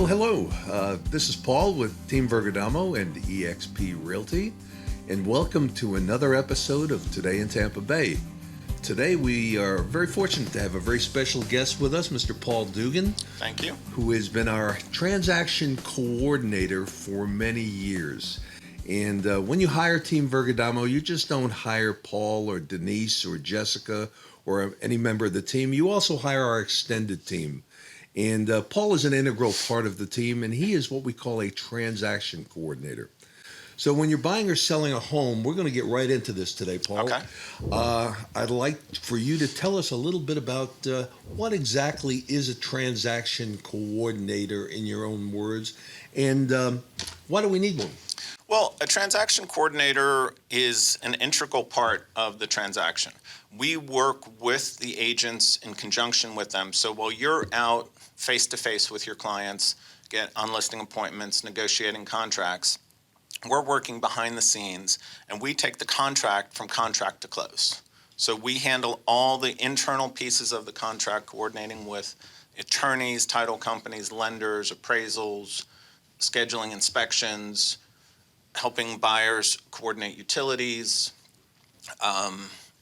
Hello. This is Paul with Team Vergadamo and eXp Realty, and welcome to another episode of Today in Tampa Bay. Today we are very fortunate to have a very special guest with us, Mr. Paul Dugan. Thank you. Who has been our transaction coordinator for many years. And when you hire Team Vergadamo, you just don't hire Paul or Denise or Jessica or any member of the team. You also hire our extended team. And Paul is an integral part of the team, and he is what we call a transaction coordinator. So when you're buying or selling a home, we're going to get right into this today, Paul. Okay. I'd like for you to tell us a little bit about what exactly is a transaction coordinator in your own words, and why do we need one? Well, a transaction coordinator is an integral part of the transaction. We work with the agents in conjunction with them. So while you're out face-to-face with your clients, get on listing appointments, negotiating contracts, we're working behind the scenes, and we take the contract from contract to close. So we handle all the internal pieces of the contract, coordinating with attorneys, title companies, lenders, appraisals, scheduling inspections, helping buyers coordinate utilities.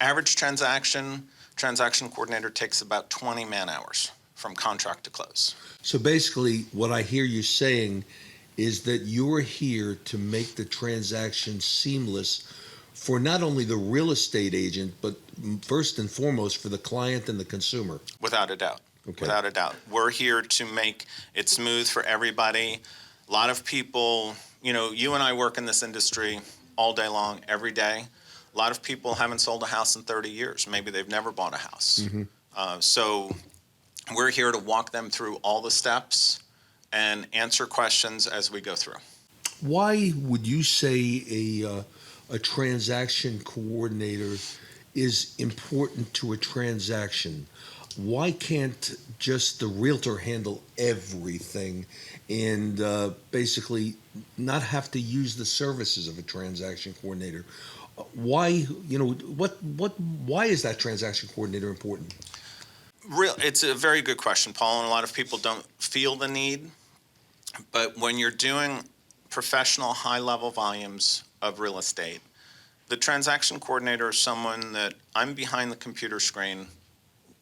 Average transaction coordinator takes about 20 man-hours from contract to close. So basically, what I hear you saying is that you're here to make the transaction seamless for not only the real estate agent, but first and foremost for the client and the consumer. Without a doubt. Okay. Without a doubt. We're here to make it smooth for everybody. A lot of people, you and I work in this industry all day long, every day. A lot of people haven't sold a house in 30 years. Maybe they've never bought a house. Mm-hmm. So we're here to walk them through all the steps and answer questions as we go through. Why would you say a transaction coordinator is important to a transaction? Why can't just the realtor handle everything and basically not have to use the services of a transaction coordinator? Why, why is that transaction coordinator important? It's a very good question, Paul, and a lot of people don't feel the need. But when you're doing professional high-level volumes of real estate, the transaction coordinator is someone that I'm behind the computer screen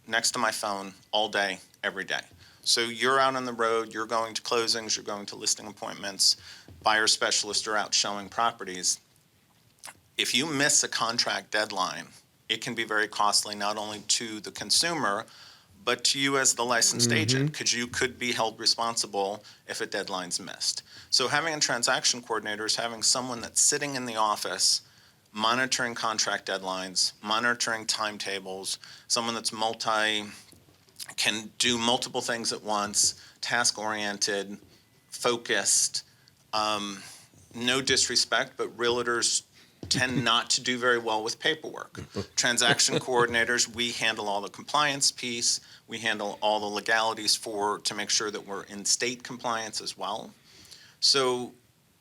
next to my phone all day, every day. So you're out on the road, you're going to closings, you're going to listing appointments, buyer specialists are out showing properties. If you miss a contract deadline, it can be very costly not only to the consumer, but to you as the licensed agent, because you could be held responsible if a deadline's missed. So having a transaction coordinator is having someone that's sitting in the office monitoring contract deadlines, monitoring timetables, someone that's can do multiple things at once, task-oriented, focused. No disrespect, but realtors tend not to do very well with paperwork. Transaction coordinators, we handle all the compliance piece. We handle all the legalities to make sure that we're in state compliance as well. So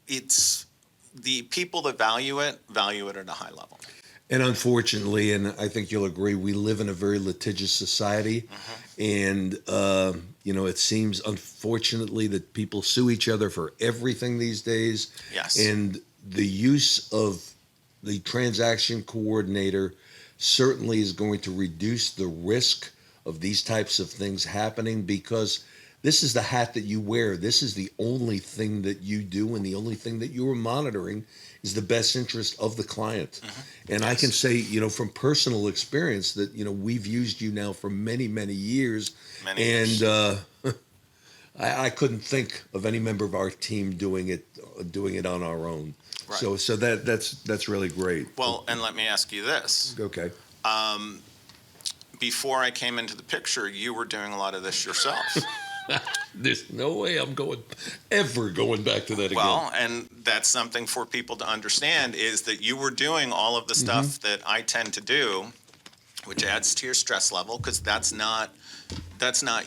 it's the people that value it at a high level. And unfortunately, and I think you'll agree, we live in a very litigious society. And, it seems, unfortunately, that people sue each other for everything these days. Yes. And the use of the transaction coordinator certainly is going to reduce the risk of these types of things happening, because this is the hat that you wear. This is the only thing that you do, and the only thing that you are monitoring is the best interest of the client. And yes. I can say, from personal experience that, we've used you now for many, many years. I couldn't think of any member of our team doing it on our own. Right. So that's really great. Well, and let me ask you this. Okay. Before I came into the picture, you were doing a lot of this yourself. There's no way I'm ever going back to that again. Well, and that's something for people to understand, is that you were doing all of the stuff that I tend to do, which adds to your stress level, because that's not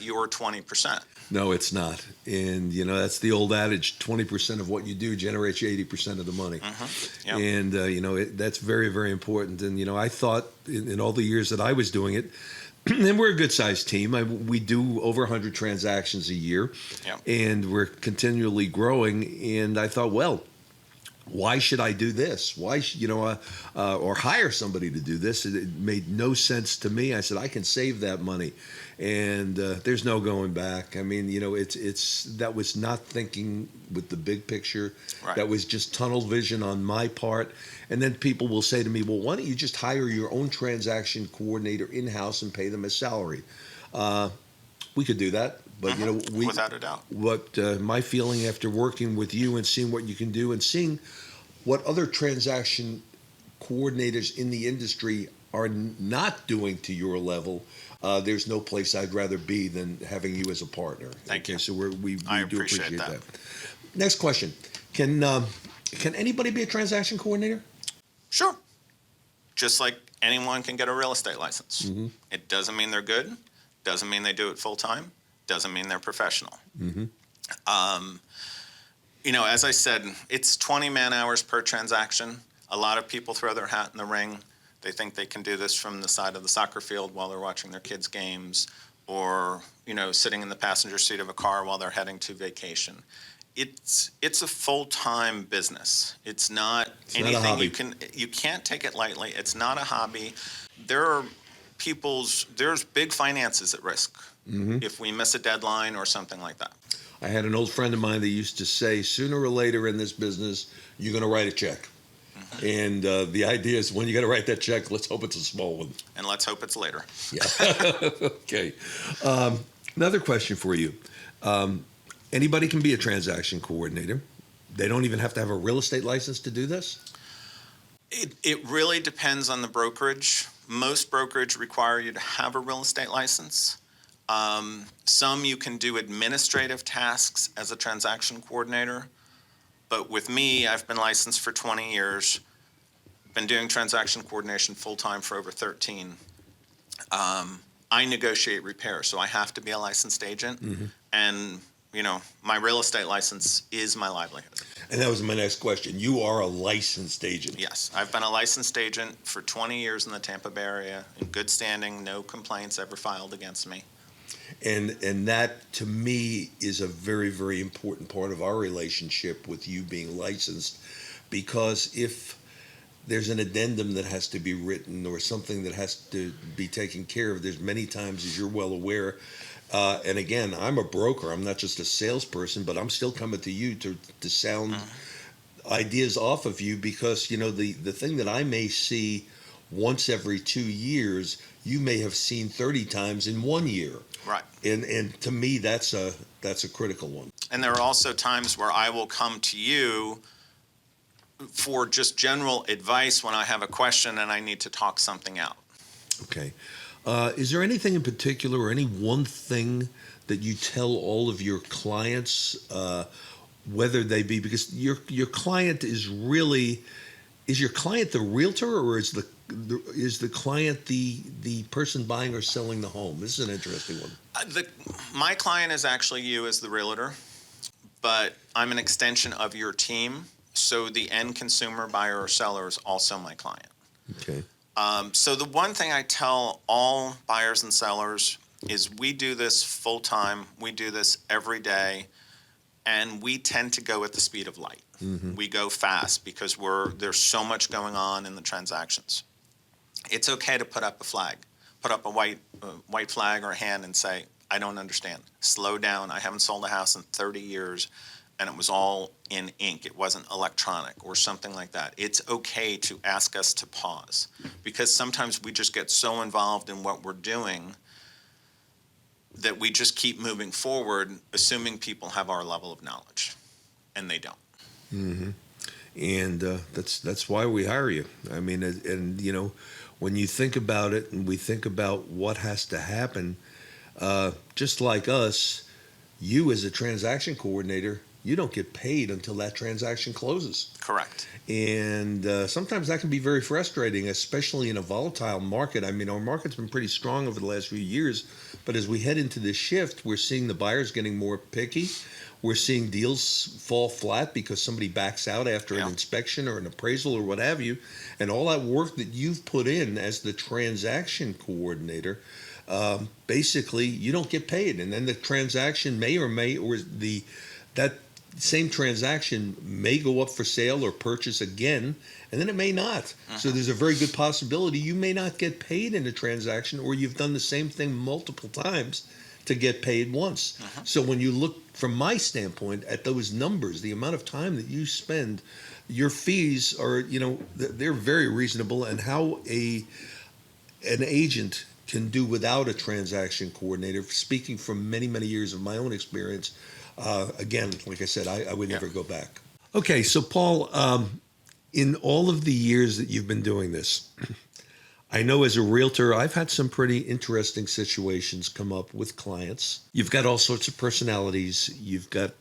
your 20%. No, it's not. And, that's the old adage, 20% of what you do generates you 80% of the money. Yep. And, that's very, very important. And, I thought in all the years that I was doing it, and we're a good sized team. We do over 100 transactions a year, Yep. and we're continually growing. And I thought, well, why should I do this? Why, or hire somebody to do this? It made no sense to me. I said, I can save that money. And there's no going back. I mean, it's that was not thinking with the big picture. Right. That was just tunnel vision on my part. And then people will say to me, well, why don't you just hire your own transaction coordinator in-house and pay them a salary? We could do that. But, Without a doubt. What my feeling after working with you and seeing what you can do and seeing what other transaction coordinators in the industry are not doing to your level, there's no place I'd rather be than having you as a partner. Thank you. So we I do appreciate appreciate that. that. Next question: Can anybody be a transaction coordinator? Sure. Just like anyone can get a real estate license. Mm-hmm. It doesn't mean they're good. Doesn't mean they do it full time. Doesn't mean they're professional. Mm-hmm. As I said, it's 20 man hours per transaction. A lot of people throw their hat in the ring. They think they can do this from the side of the soccer field while they're watching their kids' games, or sitting in the passenger seat of a car while they're heading to vacation. It's a full-time business. It's not anything not a hobby. you can't take it lightly. It's not a hobby. There's big finances at risk if we miss a deadline or something like that. I had an old friend of mine that used to say, sooner or later in this business, you're going to write a check. And the idea is when you got to write that check, let's hope it's a small one. And let's hope it's later. Yeah. Okay. Another question for you. Anybody can be a transaction coordinator. They don't even have to have a real estate license to do this? It really depends on the brokerage. Most brokerage require you to have a real estate license. Some you can do administrative tasks as a transaction coordinator. But with me, I've been licensed for 20 years, been doing transaction coordination full-time for over 13. I negotiate repairs, so I have to be a licensed agent. And, my real estate license is my livelihood. And that was my next question. You are a licensed agent. Yes, I've been a licensed agent for 20 years in the Tampa Bay area, in good standing, no complaints ever filed against me. And that, to me, is a very, very important part of our relationship with you being licensed, because if there's an addendum that has to be written or something that has to be taken care of, there's many times, as you're well aware, and again, I'm a broker. I'm not just a salesperson, but I'm still coming to you to sound ideas off of you, because, the thing that I may see once every 2 years, you may have seen 30 times in 1 year. Right. And to me, that's a critical one. And there are also times where I will come to you for just general advice when I have a question and I need to talk something out. Okay. Is there anything in particular or any one thing that you tell all of your clients, whether they be, because your client is really, is your client the realtor, or is the client the person buying or selling the home? This is an interesting one. My client is actually you as the realtor, but I'm an extension of your team. So the end consumer, buyer or seller, is also my client. Okay. So the one thing I tell all buyers and sellers is we do this full time. We do this every day, and we tend to go at the speed of light. We go fast because there's so much going on in the transactions. It's okay to put up a flag, put up a white flag or a hand and say, I don't understand. Slow down. I haven't sold a house in 30 years, and it was all in ink. It wasn't electronic or something like that. It's okay to ask us to pause, because sometimes we just get so involved in what we're doing that we just keep moving forward, assuming people have our level of knowledge, and they don't. Mm-hmm. And that's why we hire you. I mean, and when you think about it, and we think about what has to happen, just like us, you as a transaction coordinator, you don't get paid until that transaction closes. Correct. And sometimes that can be very frustrating, especially in a volatile market. I mean, our market's been pretty strong over the last few years, but as we head into this shift, we're seeing the buyers getting more picky. We're seeing deals fall flat because somebody backs out after an inspection or an appraisal or what have you. And all that work that you've put in as the transaction coordinator, basically you don't get paid. And then the transaction that same transaction may go up for sale or purchase again, and then it may not. So there's a very good possibility you may not get paid in a transaction, or you've done the same thing multiple times to get paid once. So when you look from my standpoint at those numbers, the amount of time that you spend, your fees are, they're very reasonable, and how an agent can do without a transaction coordinator, speaking from many, many years of my own experience. Again, like I said, I would never go back. Okay, so Paul, in all of the years that you've been doing this, I know as a realtor, I've had some pretty interesting situations come up with clients. You've got all sorts of personalities. You've got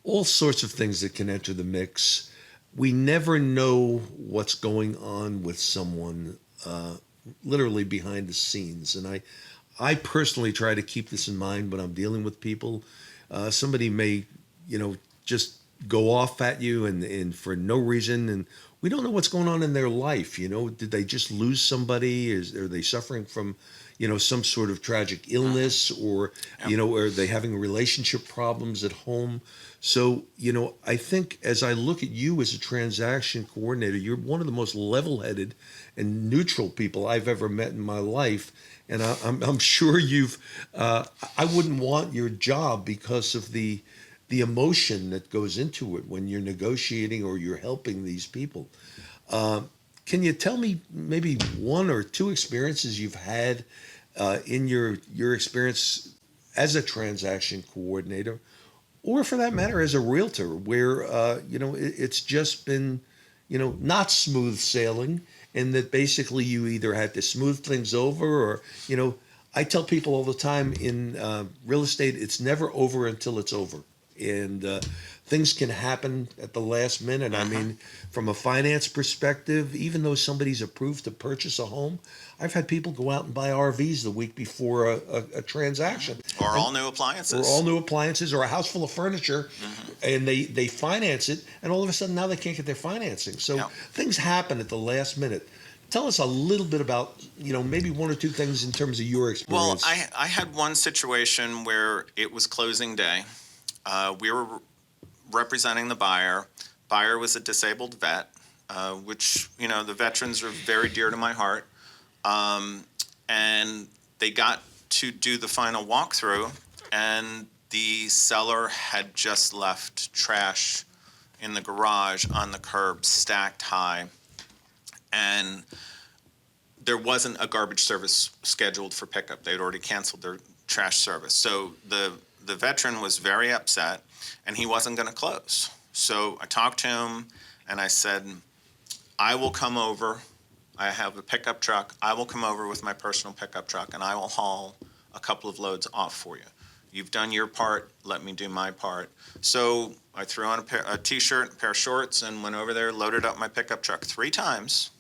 all sorts of things that can enter the mix. We never know what's going on with someone literally behind the scenes. And I personally try to keep this in mind when I'm dealing with people. Somebody may, just go off at you and for no reason, and we don't know what's going on in their life. Did they just lose somebody? Are they suffering from, some sort of tragic illness, or, are they having relationship problems at home? So, I think as I look at you as a transaction coordinator, you're one of the most level-headed and neutral people I've ever met in my life. And I'm sure I wouldn't want your job because of the emotion that goes into it when you're negotiating or you're helping these people. Can you tell me maybe one or two experiences you've had in your experience as a transaction coordinator, or for that matter, as a realtor, where, it's just been, not smooth sailing, and that basically you either had to smooth things over or, I tell people all the time in real estate, it's never over until it's over. And things can happen at the last minute. I mean, from a finance perspective, even though somebody's approved to purchase a home, I've had people go out and buy RVs the week before a transaction. Or all new appliances. Or all new appliances, or a house full of furniture, and they finance it, and all of a sudden now they can't get their financing. So things happen at the last minute. Tell us a little bit about, maybe one or two things in terms of your experience. Well, I had one situation where it was closing day. We were representing the buyer. Buyer was a disabled vet, which, the veterans are very dear to my heart. And they got to do the final walkthrough, and the seller had just left trash in the garage on the curb, stacked high. And there wasn't a garbage service scheduled for pickup. They'd already canceled their trash service. So the veteran was very upset, and he wasn't going to close. So I talked to him, and I said, I will come over. I have a pickup truck. I will come over with my personal pickup truck, and I will haul a couple of loads off for you. You've done your part. Let me do my part. So I threw on a T-shirt, a pair of shorts, and went over there, loaded up my pickup truck 3 times.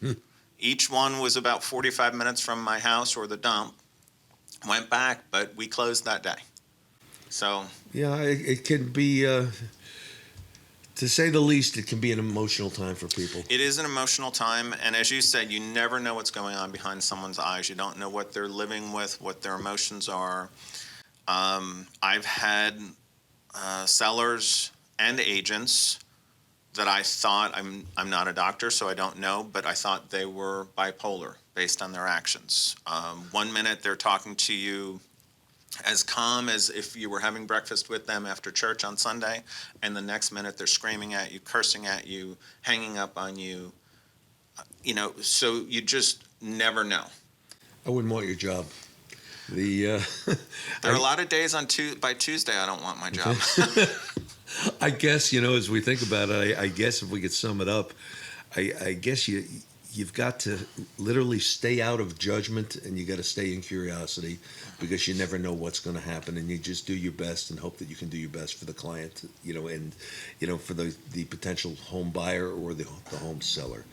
Each one was about 45 minutes from my house or the dump. Went back, but we closed that day. So yeah, it can be, to say the least, it can be an emotional time for people. It is an emotional time, and as you said, you never know what's going on behind someone's eyes. You don't know what they're living with, what their emotions are. I've had sellers and agents that I thought, I'm not a doctor, so I don't know, but I thought they were bipolar based on their actions. 1 minute they're talking to you as calm as if you were having breakfast with them after church on Sunday, and the next minute they're screaming at you, cursing at you, hanging up on you. So you just never know. I wouldn't want your job. There are a lot of days by Tuesday I don't want my job. I guess, as we think about it, I guess if we could sum it up, I guess you you've got to literally stay out of judgment, and you got to stay in curiosity, because you never know what's going to happen, and you just do your best and hope that you can do your best for the client, and for the potential home buyer or the home seller.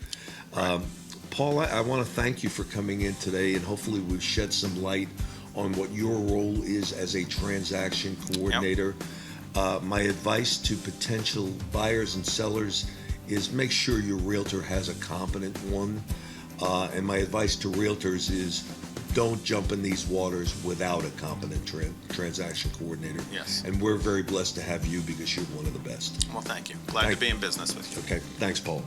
Right. Paul, I want to thank you for coming in today, and hopefully we've shed some light on what your role is as a transaction coordinator. My advice to potential buyers and sellers is make sure your realtor has a competent one. And my advice to realtors is don't jump in these waters without a competent transaction coordinator. Yes. And we're very blessed to have you, because you're one of the best. Well, thank you. Glad to be in business with you. Okay. Thanks, Paul.